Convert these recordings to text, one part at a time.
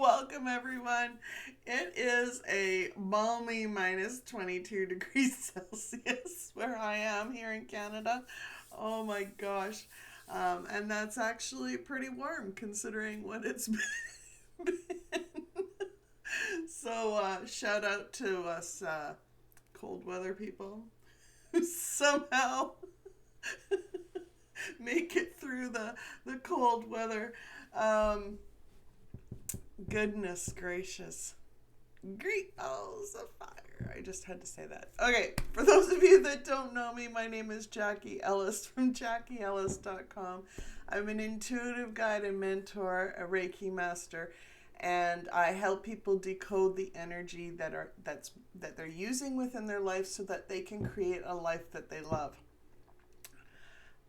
Welcome, everyone. It is a balmy minus 22 degrees Celsius where I am here in Canada. Oh my gosh. And that's actually pretty warm considering what it's been. So, shout out to us cold weather people who somehow make it through the cold weather. Um, Goodness gracious. Great balls of fire. I just had to say that. Okay, for those of you that don't know me, my name is Jackie Ellis from JackieEllis.com. I'm an intuitive guide and mentor, a Reiki master, and I help people decode the energy that they're using within their life so that they can create a life that they love.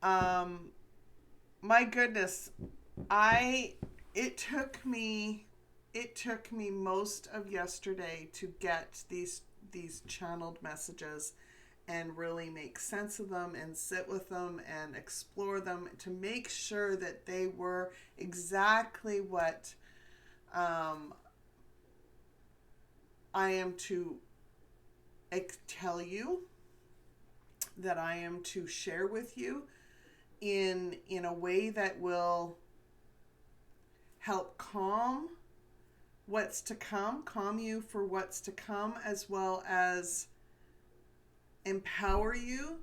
Um, my goodness, I it took me it took me most of yesterday to get these channeled messages and really make sense of them and sit with them and explore them to make sure that they were exactly what um, I am to tell you, that I am to share with you in a way that will help calm you for what's to come, as well as empower you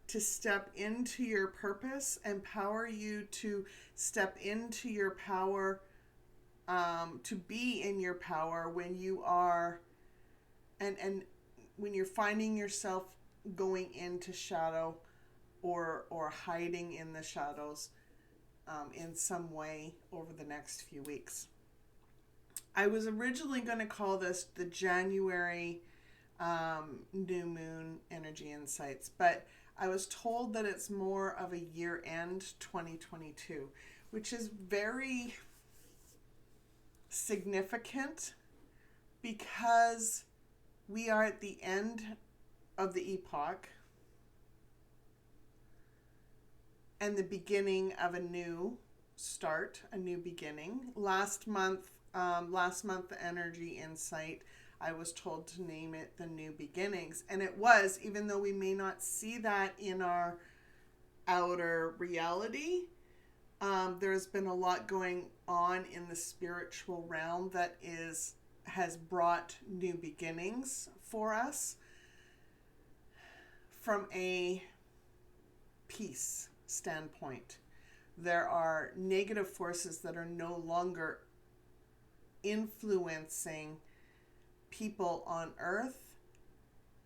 to step into your purpose, empower you to step into your power, to be in your power when you are, and when you're finding yourself going into shadow or hiding in the shadows in some way over the next few weeks. I was originally going to call this the January new moon energy insights, but I was told that it's more of a year end 2022, which is very significant because we are at the end of the epoch and the beginning of a new start, a new beginning. Last month, the energy insight, I was told to name it the new beginnings. And it was, even though we may not see that in our outer reality, there's been a lot going on in the spiritual realm that has brought new beginnings for us from a peace standpoint. There are negative forces that are no longer influencing people on earth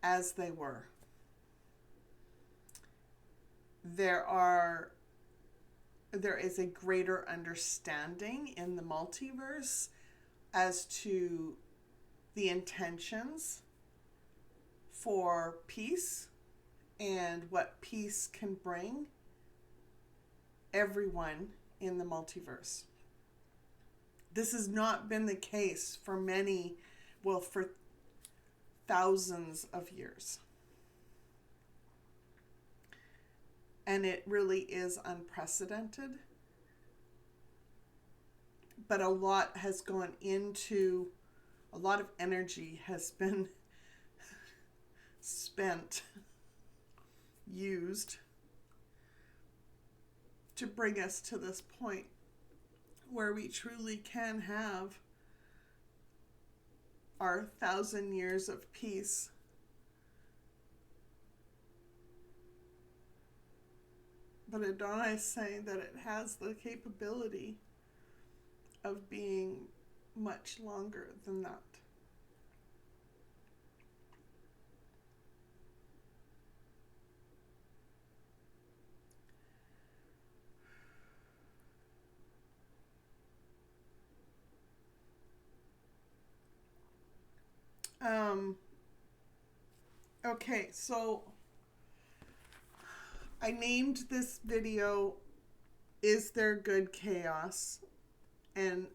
as they were. There is a greater understanding in the multiverse as to the intentions for peace and what peace can bring everyone in the multiverse. This has not been the case for for thousands of years. And it really is unprecedented. But a lot of energy has been spent, used to bring us to this point where we truly can have our 1,000 years of peace. But Adonai is saying that it has the capability of being much longer than that. Okay, so I named this video, Is There Good Chaos? And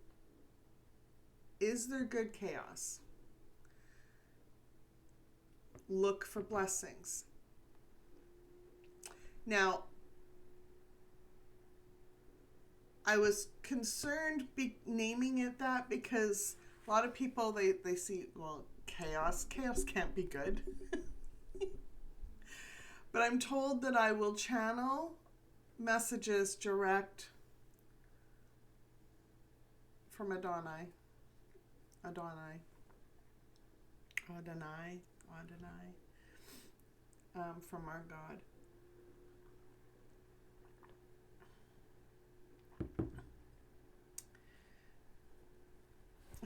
is there good chaos? Look for blessings. Now, I was concerned naming it that because a lot of people, they see, well, chaos. Chaos can't be good. But I'm told that I will channel messages direct from Adonai. Adonai. Adonai. Adonai. From our God.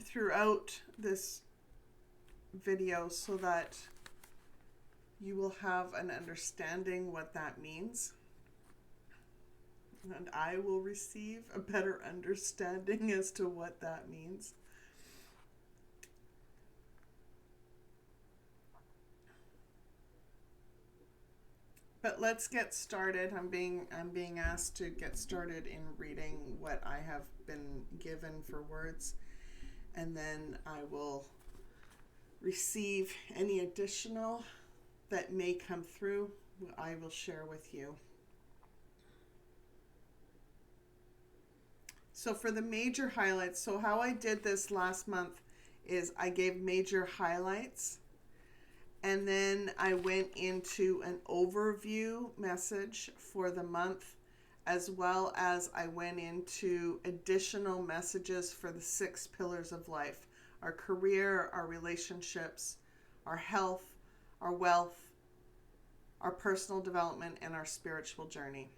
Throughout this video so that you will have an understanding what that means, and I will receive a better understanding as to what that means. But let's get started. I'm being asked to get started in reading what I have been given for words, and then I will receive any additional that may come through. I will share with you. So for the major highlights, so how I did this last month is I gave major highlights, and then I went into an overview message for the month, as well as I went into additional messages for the 6 pillars of life: our career, our relationships, our health, our wealth, our personal development, and our spiritual journey.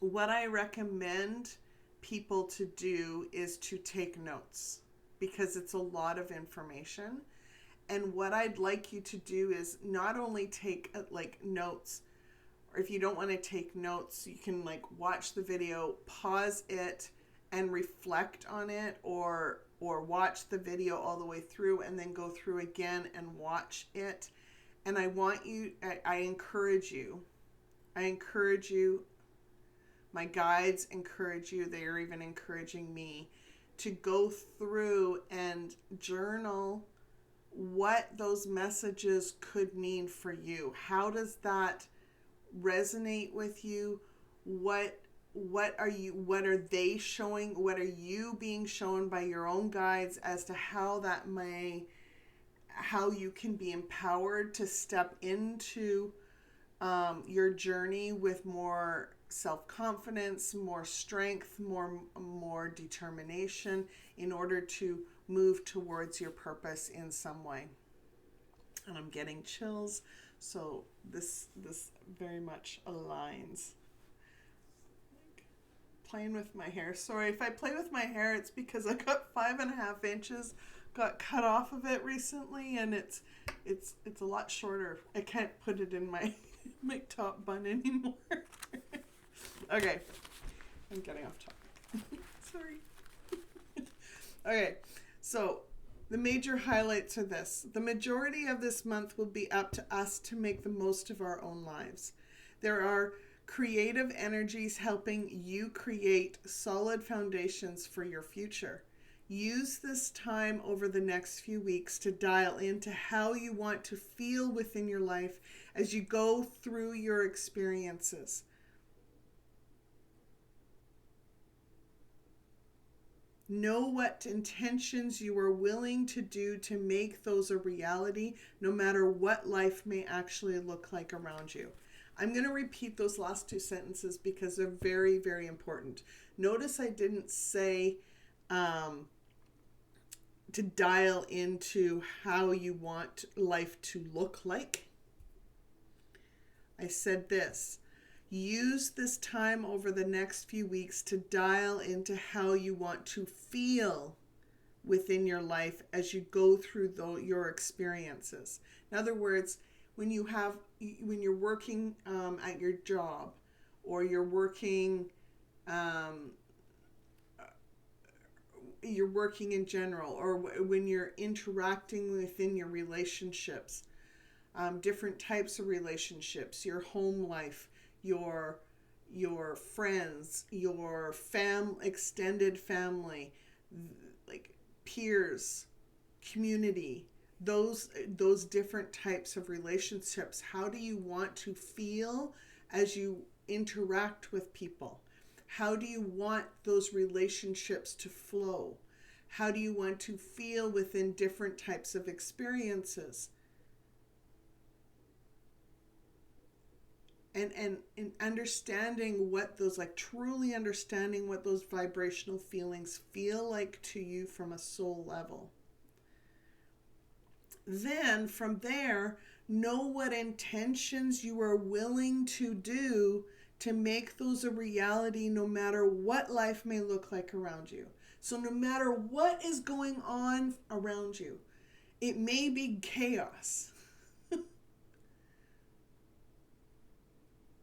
What I recommend people to do is to take notes, because it's a lot of information. And what I'd like you to do is not only take notes, or if you don't want to take notes, you can watch the video, pause it, and reflect on it, or watch the video all the way through and then go through again and watch it. And I encourage you, my guides encourage you, they are even encouraging me to go through and journal what those messages could mean for you. How does that resonate with you? What are they showing? What are you being shown by your own guides as to how you can be empowered to step into your journey with more self-confidence, more strength, more determination in order to move towards your purpose in some way. And I'm getting chills, so this very much aligns. Playing with my hair. Sorry, if I play with my hair, it's because I got 5.5 inches got cut off of it recently, and it's a lot shorter. I can't put it in my top bun anymore. Okay, I'm getting off topic. Sorry. Okay, so the major highlights are this. The majority of this month will be up to us to make the most of our own lives. There are creative energies helping you create solid foundations for your future. Use this time over the next few weeks to dial into how you want to feel within your life as you go through your experiences. Know what intentions you are willing to do to make those a reality, no matter what life may actually look like around you. I'm going to repeat those last 2 sentences because they're very, very important. Notice I didn't say to dial into how you want life to look like. I said this. Use this time over the next few weeks to dial into how you want to feel within your life as you go through your experiences. In other words, when you're working at your job, or you're working in general, or when you're interacting within your relationships, different types of relationships, your home life, your friends, your extended family, like peers, community, those different types of relationships. How do you want to feel as you interact with people? How do you want those relationships to flow? How do you want to feel within different types of experiences? And understanding what those, like truly understanding what those vibrational feelings feel like to you from a soul level. Then from there, know what intentions you are willing to do to make those a reality, no matter what life may look like around you. So no matter what is going on around you, it may be chaos.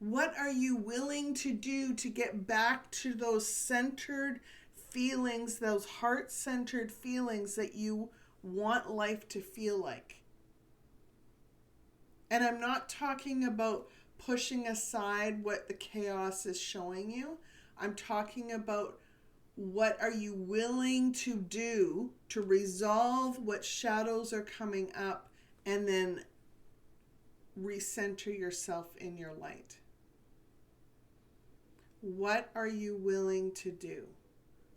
What are you willing to do to get back to those centered feelings, those heart-centered feelings that you want life to feel like? And I'm not talking about pushing aside what the chaos is showing you. I'm talking about what are you willing to do to resolve what shadows are coming up and then recenter yourself in your light. What are you willing to do?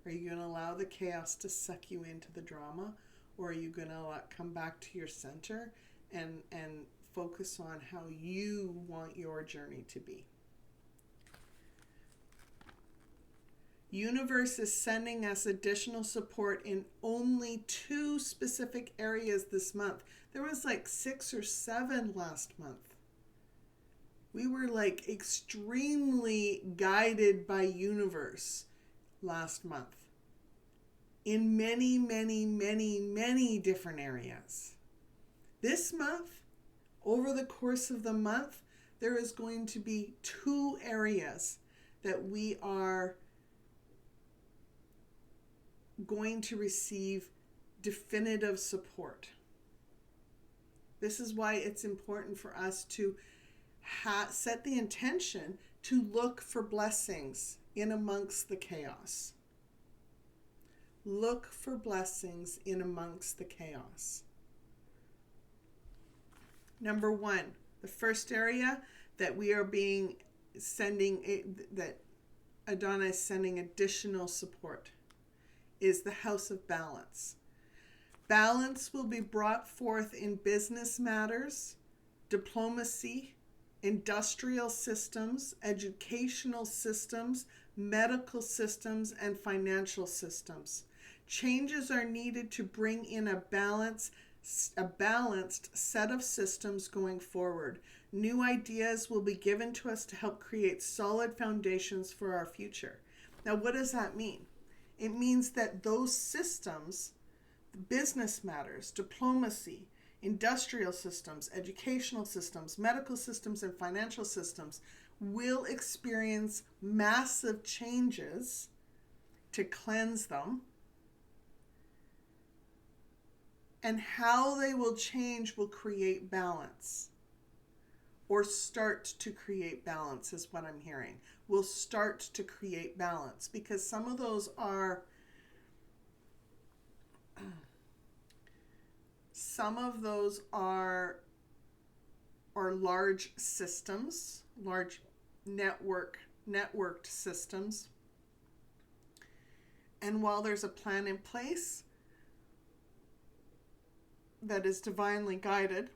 Are you going to allow the chaos to suck you into the drama? Or are you going to come back to your center and focus on how you want your journey to be? Universe is sending us additional support in only 2 specific areas this month. There was like 6 or 7 last month. We were like extremely guided by universe last month in many, many, many, many different areas. This month, over the course of the month, there is going to be 2 areas that we are going to receive definitive support. This is why it's important for us to set the intention to look for blessings in amongst the chaos. Look for blessings in amongst the chaos. Number 1, the first area that we are that Adana is sending additional support is the House of Balance. Balance will be brought forth in business matters, diplomacy, industrial systems, educational systems, medical systems, and financial systems. Changes are needed to bring in a balanced set of systems going forward. New ideas will be given to us to help create solid foundations for our future. Now, what does that mean? It means that those systems, business matters, diplomacy, industrial systems, educational systems, medical systems, and financial systems will experience massive changes to cleanse them. And how they will change will create balance, or start to create balance is what I'm hearing. Will start to create balance, because some of those are large systems, large networked systems. And while there's a plan in place that is divinely guided,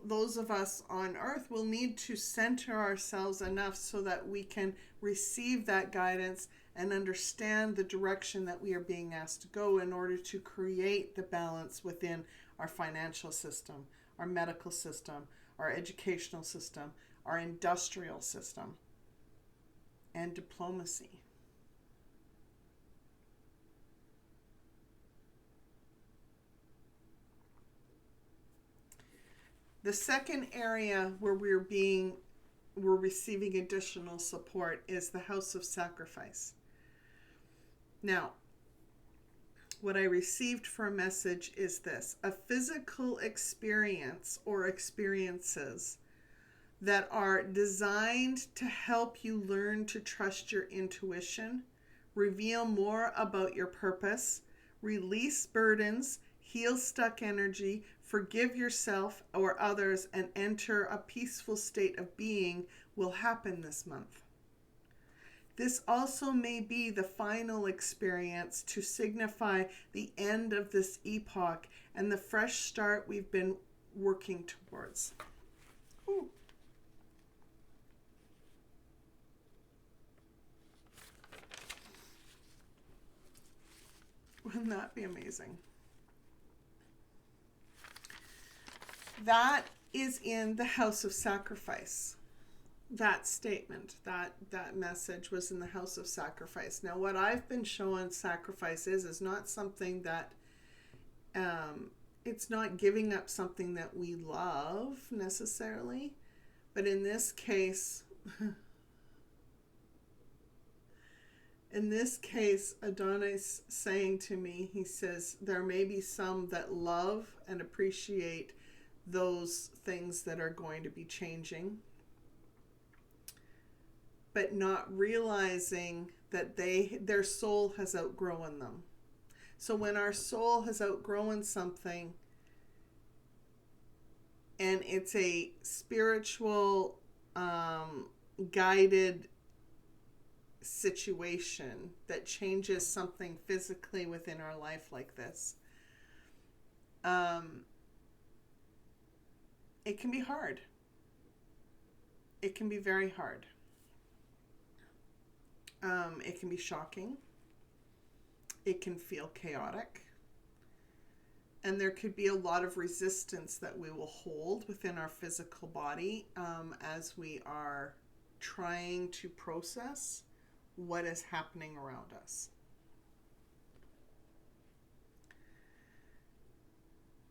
those of us on earth will need to center ourselves enough so that we can receive that guidance and understand the direction that we are being asked to go in order to create the balance within our financial system, our medical system, our educational system, our industrial system, and diplomacy. The second area where we're receiving additional support is the House of Sacrifice. Now, what I received for a message is this: a physical experience or experiences that are designed to help you learn to trust your intuition, reveal more about your purpose, release burdens, heal stuck energy, forgive yourself or others, and enter a peaceful state of being will happen this month. This also may be the final experience to signify the end of this epoch and the fresh start we've been working towards. Ooh. Wouldn't that be amazing? That is in the House of Sacrifice. That statement, that message was in the House of Sacrifice. Now, what I've been shown sacrifice is not something that, it's not giving up something that we love necessarily. But in this case, Adonis saying to me, he says, there may be some that love and appreciate those things that are going to be changing, but not realizing that their soul has outgrown them. So when our soul has outgrown something, and it's a spiritual guided situation that changes something physically within our life like this, it can be hard. It can be very hard. It can be shocking. It can feel chaotic. And there could be a lot of resistance that we will hold within our physical body as we are trying to process what is happening around us.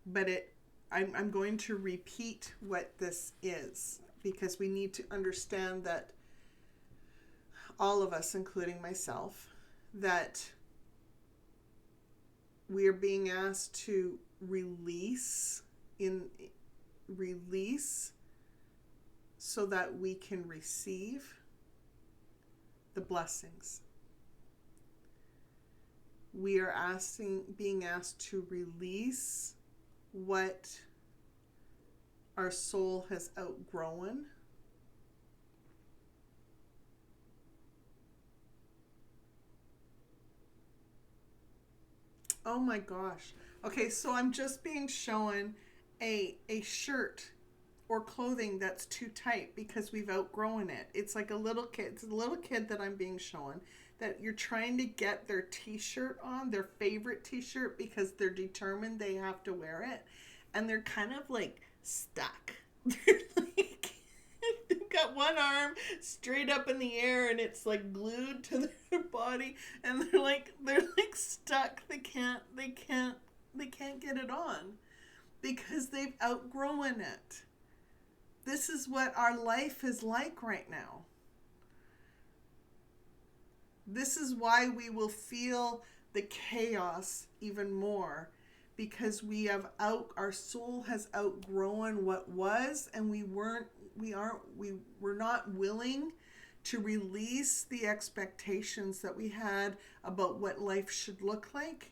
But I'm going to repeat what this is, because we need to understand that all of us, including myself, that we are being asked to release so that we can receive the blessings. We are being asked to release what our soul has outgrown, oh my gosh. Okay, so I'm just being shown a shirt or clothing that's too tight because we've outgrown it. It's like a little kid. It's a little kid that I'm being shown, that you're trying to get their t-shirt on, their favorite t-shirt, because they're determined they have to wear it. And they're kind of like stuck. They're like, they've got one arm straight up in the air and it's like glued to their body, and they're like stuck. They can't get it on because they've outgrown it. This is what our life is like right now. This is why we will feel the chaos even more, because our soul has outgrown what was, and we're not willing to release the expectations that we had about what life should look like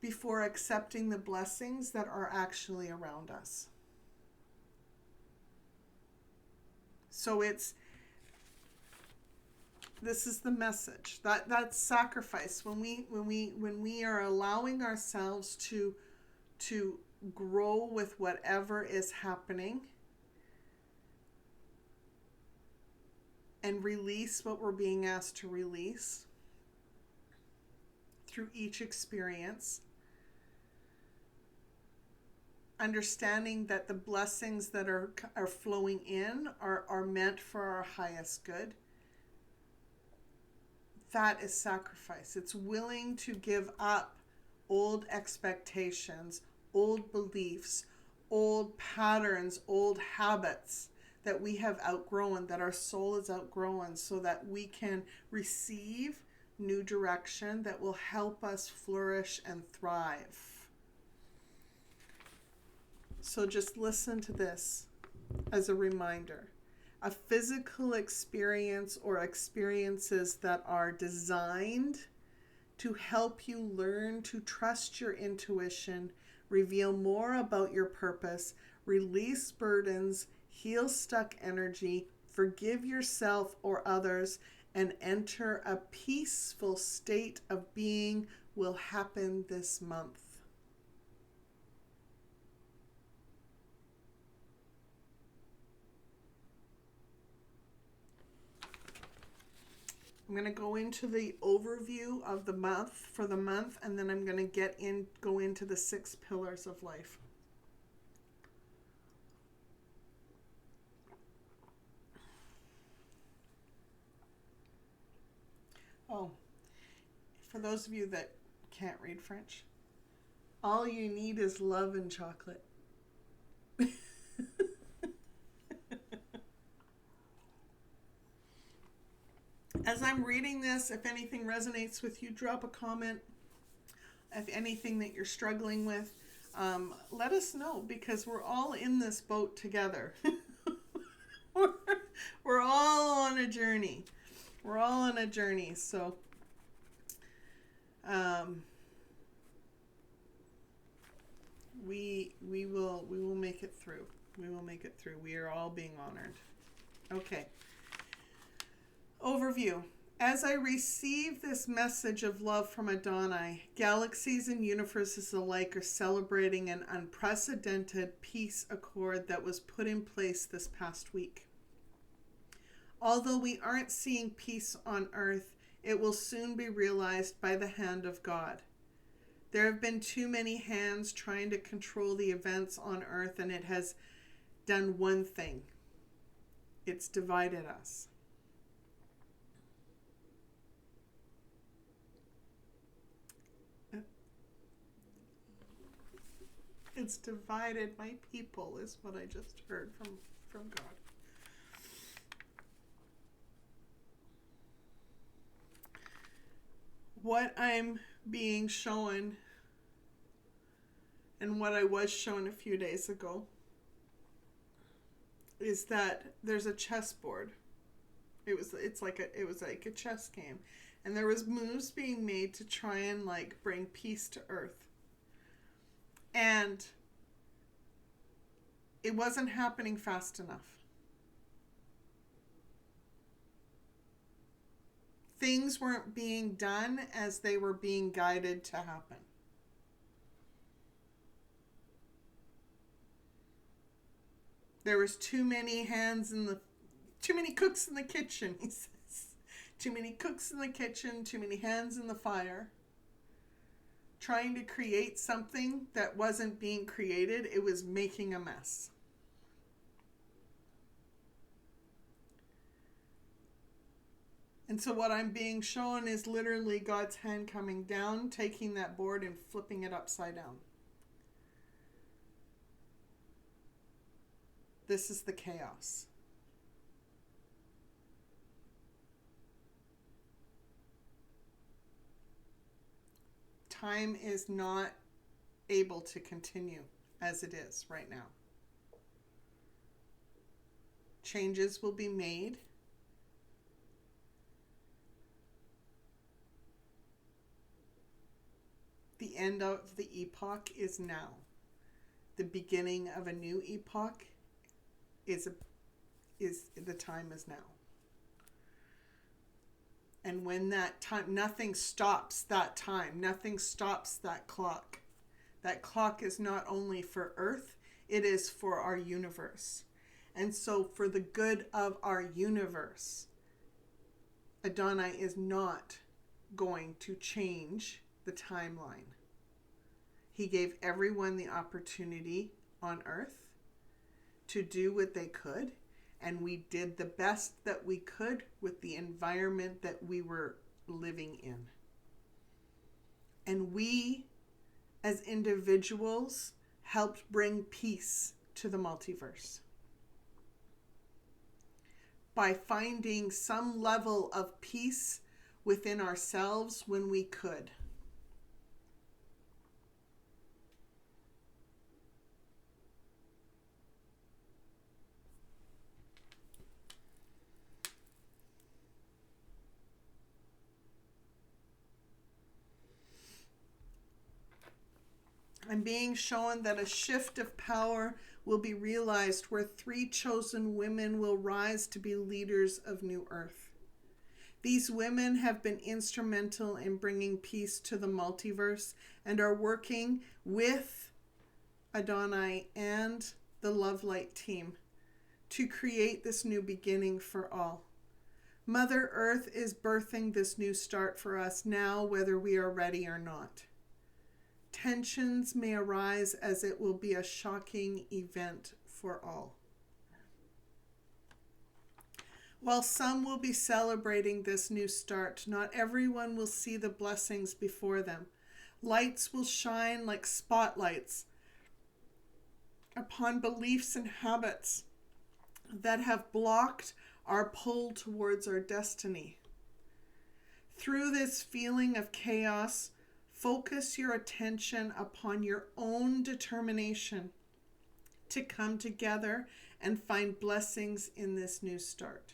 before accepting the blessings that are actually around us. So this is the message. That's sacrifice. When we are allowing ourselves to grow with whatever is happening and release what we're being asked to release through each experience, understanding that the blessings that are flowing in are meant for our highest good. That is sacrifice. It's willing to give up old expectations, old beliefs, old patterns, old habits that we have outgrown, that our soul is outgrown, so that we can receive new direction that will help us flourish and thrive. So just listen to this as a reminder. A physical experience or experiences that are designed to help you learn to trust your intuition, reveal more about your purpose, release burdens, heal stuck energy, forgive yourself or others, and enter a peaceful state of being will happen this month. I'm going to go into the overview of the month for the month, and then I'm going to go into the 6 pillars of life. Oh, for those of you that can't read French, all you need is love and chocolate. As I'm reading this, if anything resonates with you, drop a comment. If anything that you're struggling with, let us know, because we're all in this boat together. we're all on a journey. We're all on a journey. So, we will make it through. We will make it through. We are all being honored. Okay. Overview. As I receive this message of love from Adonai, galaxies and universes alike are celebrating an unprecedented peace accord that was put in place this past week. Although we aren't seeing peace on earth, it will soon be realized by the hand of God. There have been too many hands trying to control the events on earth, and it has done one thing. It's divided us. It's divided my people, is what I just heard from God. What I'm being shown, and what I was shown a few days ago, is that there's a chessboard. It was like a chess game, and there was moves being made to try and bring peace to earth. And it wasn't happening fast enough. Things weren't being done as they were being guided to happen. There was too many cooks in the kitchen, he says. Too many cooks in the kitchen, too many hands in the fire. Trying to create something that wasn't being created, it was making a mess. And so what I'm being shown is literally God's hand coming down, taking that board and flipping it upside down. This is the chaos. Time is not able to continue as it is right now. Changes will be made. The end of the epoch is now. The beginning of a new epoch is the time is now. And when that time, nothing stops that time. Nothing stops that clock. That clock is not only for Earth, it is for our universe. And so for the good of our universe, Adonai is not going to change the timeline. He gave everyone the opportunity on Earth to do what they could, and we did the best that we could with the environment that we were living in. And we, as individuals, helped bring peace to the multiverse by finding some level of peace within ourselves when we could. I'm being shown that a shift of power will be realized where 3 chosen women will rise to be leaders of New Earth. These women have been instrumental in bringing peace to the multiverse and are working with Adonai and the Love Light team to create this new beginning for all. Mother Earth is birthing this new start for us now, whether we are ready or not. Tensions may arise as it will be a shocking event for all. While some will be celebrating this new start, not everyone will see the blessings before them. Lights will shine like spotlights upon beliefs and habits that have blocked our pull towards our destiny. Through this feeling of chaos, focus your attention upon your own determination to come together and find blessings in this new start.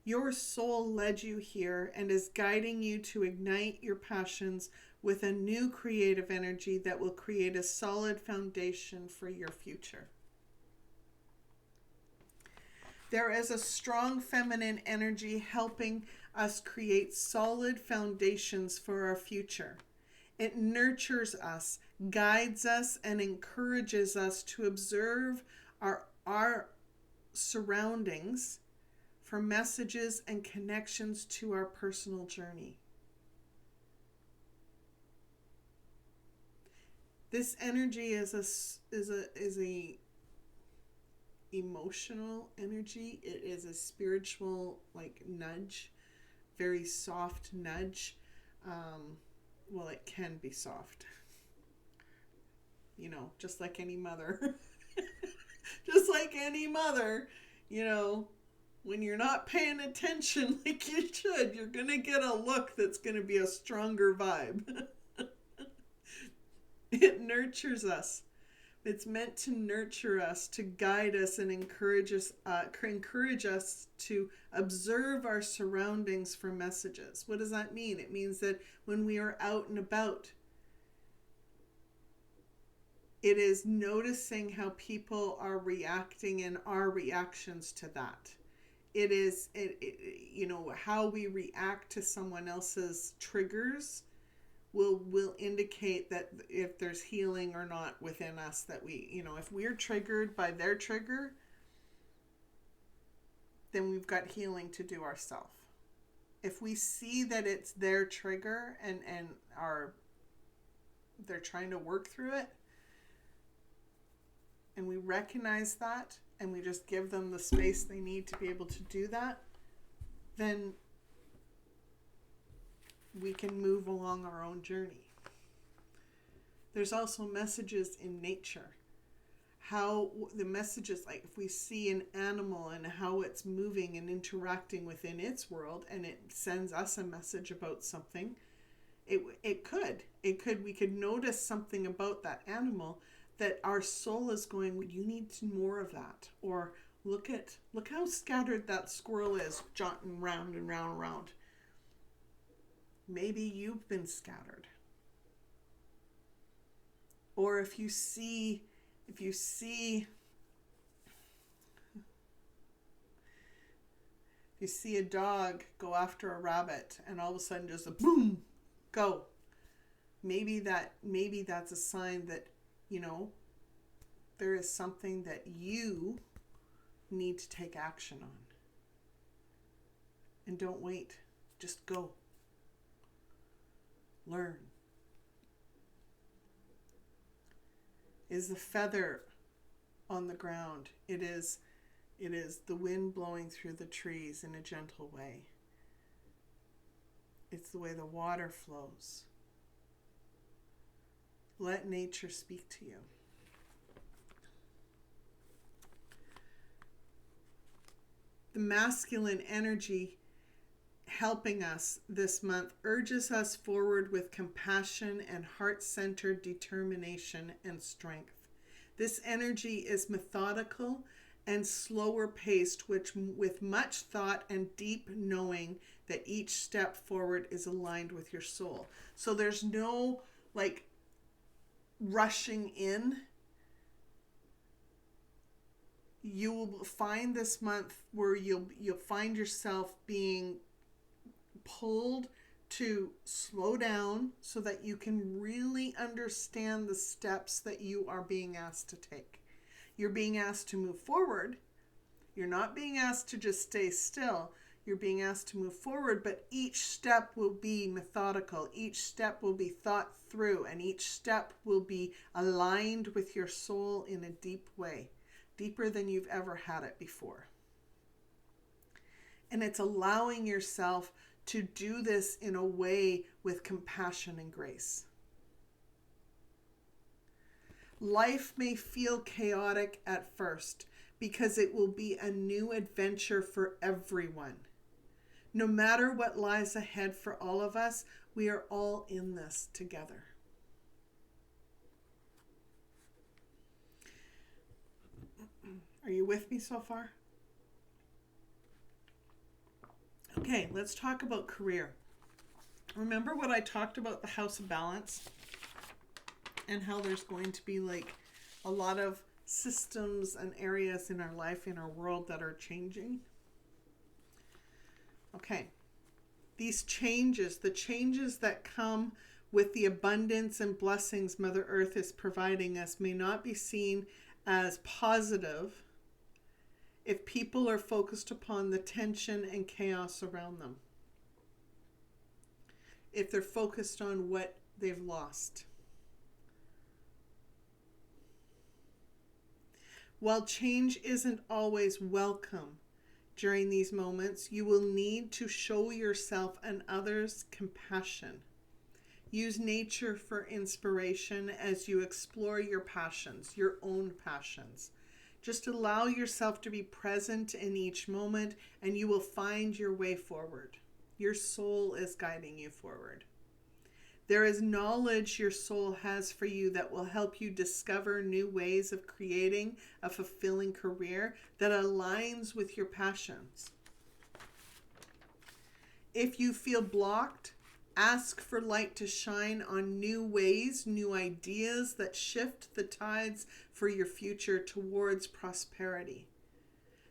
Your soul led you here and is guiding you to ignite your passions with a new creative energy that will create a solid foundation for your future. There is a strong feminine energy helping us create solid foundations for our future. It nurtures us, guides us, and encourages us to observe our surroundings for messages and connections to our personal journey. This energy is a emotional energy. It is a spiritual nudge, very soft nudge. Well, it can be soft, just like any mother. Just like any mother, when you're not paying attention like you should, you're going to get a look that's going to be a stronger vibe. It nurtures us. It's meant to nurture us, to guide us, and encourage us to observe our surroundings for messages. What does that mean? It means that when we are out and about, it is noticing how people are reacting and our reactions to that. It is, how we react to someone else's triggers will indicate that if there's healing or not within us, that we, if we're triggered by their trigger, then we've got healing to do ourselves. If we see that it's their trigger and they're trying to work through it, and we recognize that, and we just give them the space they need to be able to do that, then we can move along our own journey. There's also messages in nature. How the messages, like if we see an animal and how it's moving and interacting within its world, and it sends us a message about something, we could notice something about that animal that our soul is going, well, you need more of that. Or look how scattered that squirrel is, jotting round and round and round. Maybe you've been scattered. Or if you see a dog go after a rabbit and all of a sudden just a boom, go. Maybe that's a sign that, there is something that you need to take action on. And don't wait. Just go. Learn. Is the feather on the ground. It is the wind blowing through the trees in a gentle way. It's the way the water flows. Let nature speak to you. The masculine energy helping us this month urges us forward with compassion and heart-centered determination and strength. This energy is methodical and slower paced, which with much thought and deep knowing that each step forward is aligned with your soul. So there's no like rushing in. You will find this month where you'll find yourself being pulled to slow down so that you can really understand the steps that you are being asked to take. You're being asked to move forward. You're not being asked to just stay still. You're being asked to move forward, but each step will be methodical. Each step will be thought through, and each step will be aligned with your soul in a deep way, deeper than you've ever had it before. And it's allowing yourself to do this in a way with compassion and grace. Life may feel chaotic at first because it will be a new adventure for everyone. No matter what lies ahead for all of us, we are all in this together. Are you with me so far? Okay, let's talk about career. Remember what I talked about the House of Balance and how there's going to be like a lot of systems and areas in our life, in our world that are changing? Okay, these changes, the changes that come with the abundance and blessings Mother Earth is providing us, may not be seen as positive if people are focused upon the tension and chaos around them. If they're focused on what they've lost. While change isn't always welcome during these moments, you will need to show yourself and others compassion. Use nature for inspiration as you explore your passions, your own passions. Just allow yourself to be present in each moment, and you will find your way forward. Your soul is guiding you forward. There is knowledge your soul has for you that will help you discover new ways of creating a fulfilling career that aligns with your passions. If you feel blocked, ask for light to shine on new ways, new ideas that shift the tides for your future towards prosperity.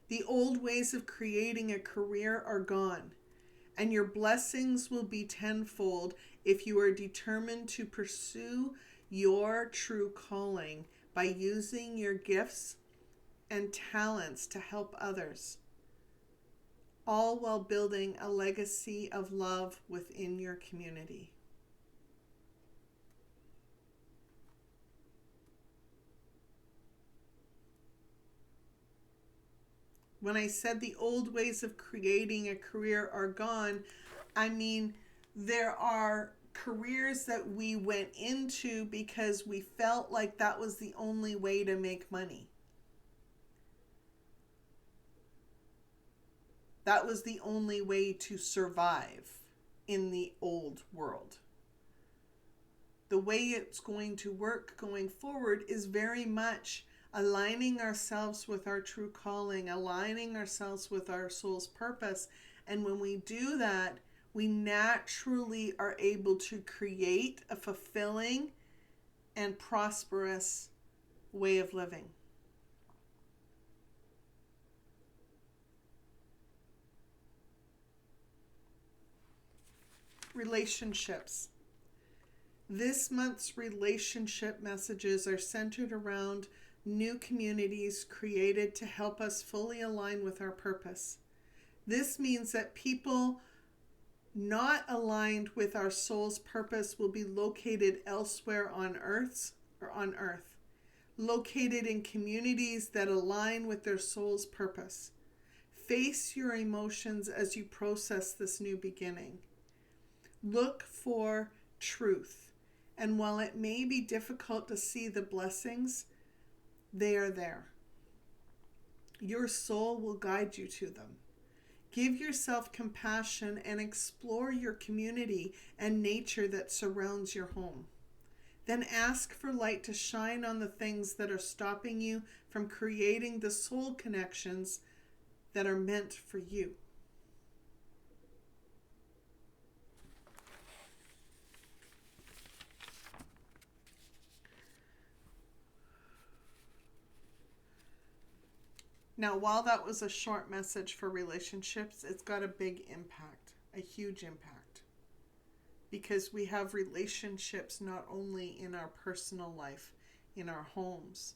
The old ways of creating a career are gone, and your blessings will be tenfold if you are determined to pursue your true calling by using your gifts and talents to help others, all while building a legacy of love within your community. When I said the old ways of creating a career are gone, I mean there are careers that we went into because we felt like that was the only way to make money. That was the only way to survive in the old world. The way it's going to work going forward is very much aligning ourselves with our true calling, aligning ourselves with our soul's purpose. And when we do that, we naturally are able to create a fulfilling and prosperous way of living. Relationships. This month's relationship messages are centered around new communities created to help us fully align with our purpose. This means that people not aligned with our soul's purpose will be located elsewhere on Earth, located in communities that align with their soul's purpose. Face your emotions as you process this new beginning. Look for truth, and while it may be difficult to see the blessings, they are there. Your soul will guide you to them. Give yourself compassion and explore your community and nature that surrounds your home. Then ask for light to shine on the things that are stopping you from creating the soul connections that are meant for you. Now, while that was a short message for relationships, it's got a big impact, a huge impact. Because we have relationships not only in our personal life, in our homes.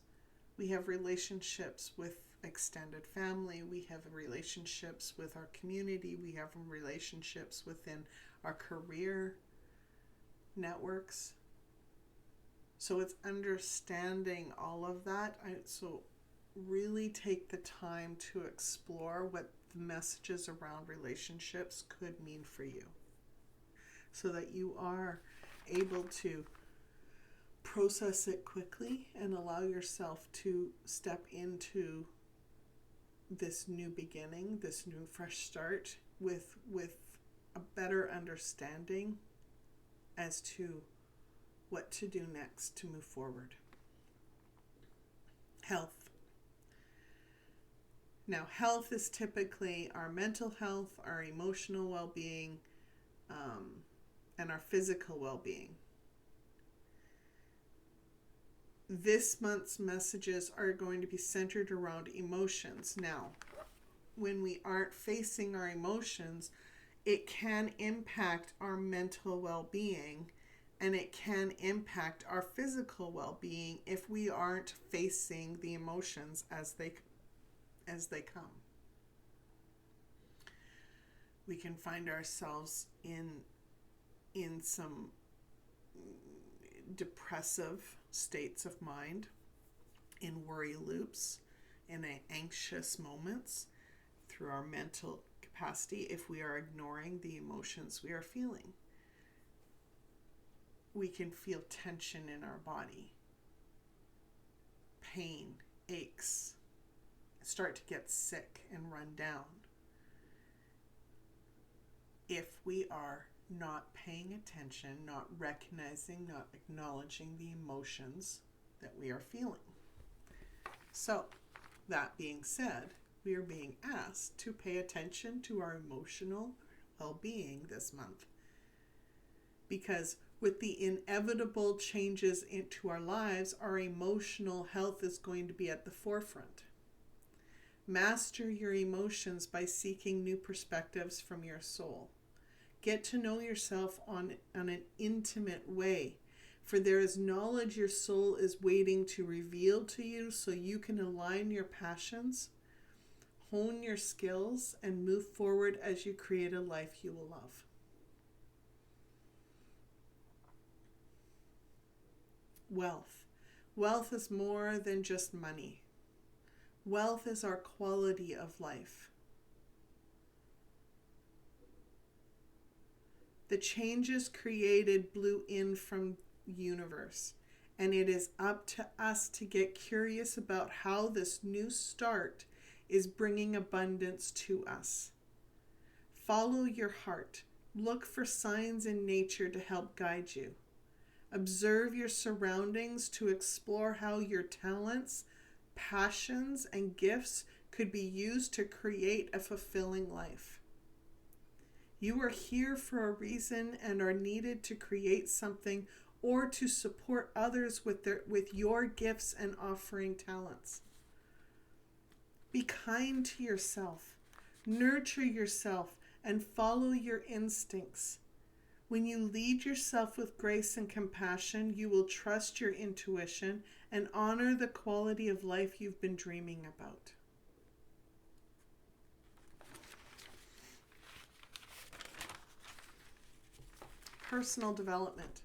We have relationships with extended family. We have relationships with our community. We have relationships within our career networks. So it's understanding all of that. So really take the time to explore what the messages around relationships could mean for you, so that you are able to process it quickly and allow yourself to step into this new beginning, this new fresh start with a better understanding as to what to do next to move forward. Health. Now, health is typically our mental health, our emotional well-being, and our physical well-being. This month's messages are going to be centered around emotions. Now, when we aren't facing our emotions, it can impact our mental well-being, and it can impact our physical well-being if we aren't facing the emotions as they come. We can find ourselves in some depressive states of mind, in worry loops, in anxious moments through our mental capacity if we are ignoring the emotions we are feeling. We can feel tension in our body, pain, aches, start to get sick and run down if we are not paying attention, not recognizing, not acknowledging the emotions that we are feeling. So, that being said, we are being asked to pay attention to our emotional well-being this month. Because with the inevitable changes into our lives, our emotional health is going to be at the forefront. Master your emotions by seeking new perspectives from your soul. Get to know yourself on an intimate way, for there is knowledge your soul is waiting to reveal to you so you can align your passions, hone your skills, and move forward as you create a life you will love. Wealth. Wealth is more than just money. Wealth is our quality of life. The changes created blew in from the universe, and it is up to us to get curious about how this new start is bringing abundance to us. Follow your heart. Look for signs in nature to help guide you. Observe your surroundings to explore how your talents, passions, and gifts could be used to create a fulfilling life. You are here for a reason and are needed to create something or to support others with your gifts and offering talents. Be kind to yourself, nurture yourself, and follow your instincts. When you lead yourself with grace and compassion, you will trust your intuition and honor the quality of life you've been dreaming about. Personal development.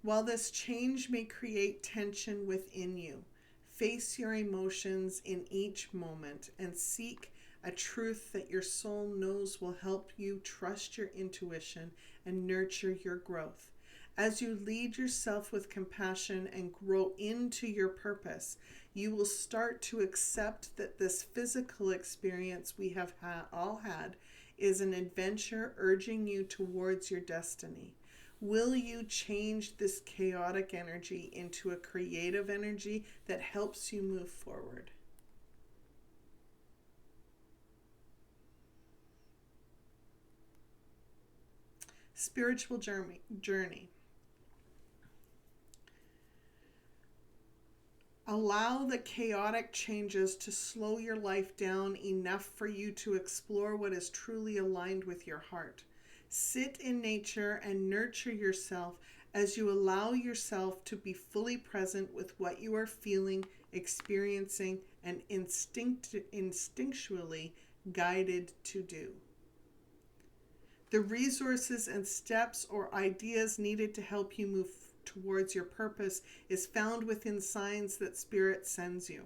While this change may create tension within you, face your emotions in each moment and seek a truth that your soul knows will help you trust your intuition and nurture your growth. As you lead yourself with compassion and grow into your purpose, you will start to accept that this physical experience we have all had is an adventure urging you towards your destiny. Will you change this chaotic energy into a creative energy that helps you move forward? Spiritual journey. Allow the chaotic changes to slow your life down enough for you to explore what is truly aligned with your heart. Sit in nature and nurture yourself as you allow yourself to be fully present with what you are feeling, experiencing, and instinctually guided to do. The resources and steps or ideas needed to help you move towards your purpose is found within signs that Spirit sends you.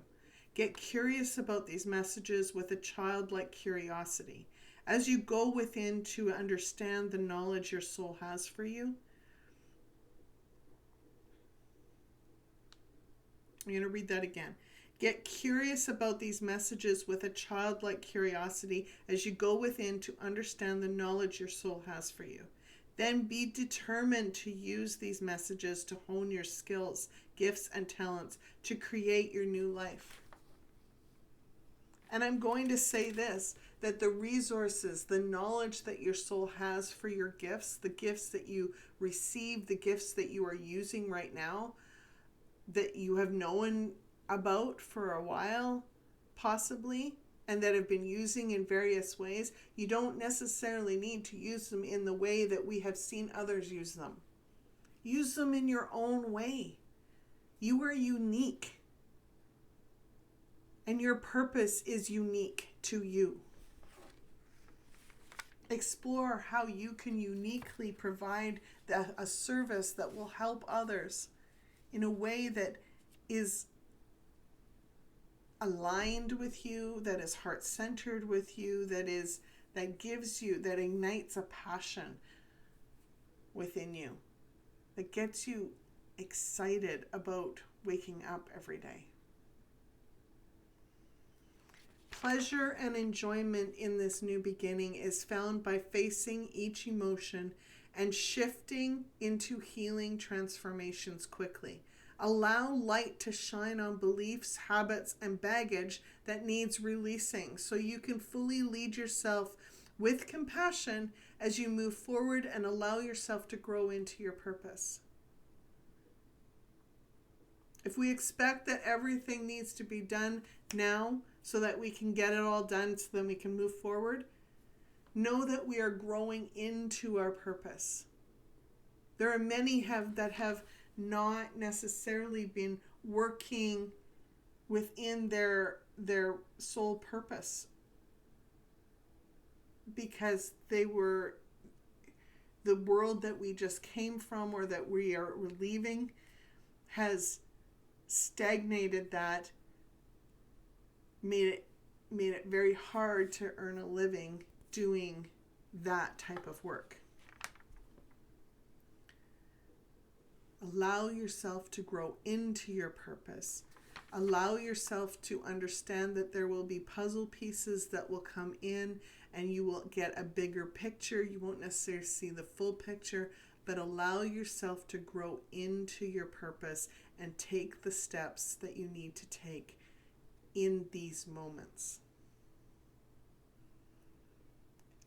Get curious about these messages with a childlike curiosity. As you go within to understand the knowledge your soul has for you, I'm going to read that again. Get curious about these messages with a childlike curiosity as you go within to understand the knowledge your soul has for you. Then be determined to use these messages to hone your skills, gifts, and talents to create your new life. And I'm going to say this, that the resources, the knowledge that your soul has for your gifts, the gifts that you receive, the gifts that you are using right now, that you have known about for a while, possibly, and that have been using in various ways, you don't necessarily need to use them in the way that we have seen others use them. Use them in your own way. You are unique. And your purpose is unique to you. Explore how you can uniquely provide a service that will help others in a way that is aligned with you, that is heart-centered with you, that gives you, that ignites a passion within you, that gets you excited about waking up every day. Pleasure and enjoyment in this new beginning is found by facing each emotion and shifting into healing transformations quickly. Allow light to shine on beliefs, habits, and baggage that needs releasing so you can fully lead yourself with compassion as you move forward and allow yourself to grow into your purpose. If we expect that everything needs to be done now so that we can get it all done so then we can move forward, know that we are growing into our purpose. There are many that have not necessarily been working within their soul purpose because they were the world that we just came from or that we're leaving has stagnated that, made it very hard to earn a living doing that type of work. Allow yourself to grow into your purpose. Allow yourself to understand that there will be puzzle pieces that will come in and you will get a bigger picture. You won't necessarily see the full picture, but allow yourself to grow into your purpose and take the steps that you need to take in these moments.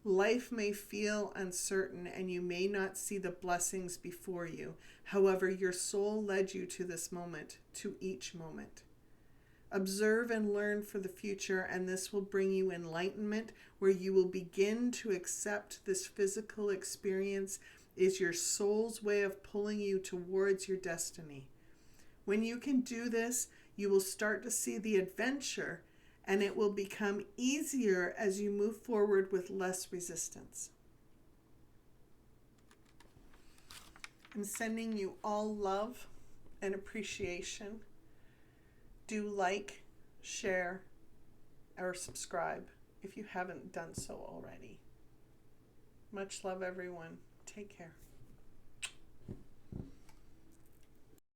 Life may feel uncertain and you may not see the blessings before you. However, your soul led you to this moment, to each moment. Observe and learn for the future, and this will bring you enlightenment where you will begin to accept this physical experience is your soul's way of pulling you towards your destiny. When you can do this, you will start to see the adventure, and it will become easier as you move forward with less resistance. I'm sending you all love and appreciation. Do like, share, or subscribe if you haven't done so already. Much love, everyone. Take care.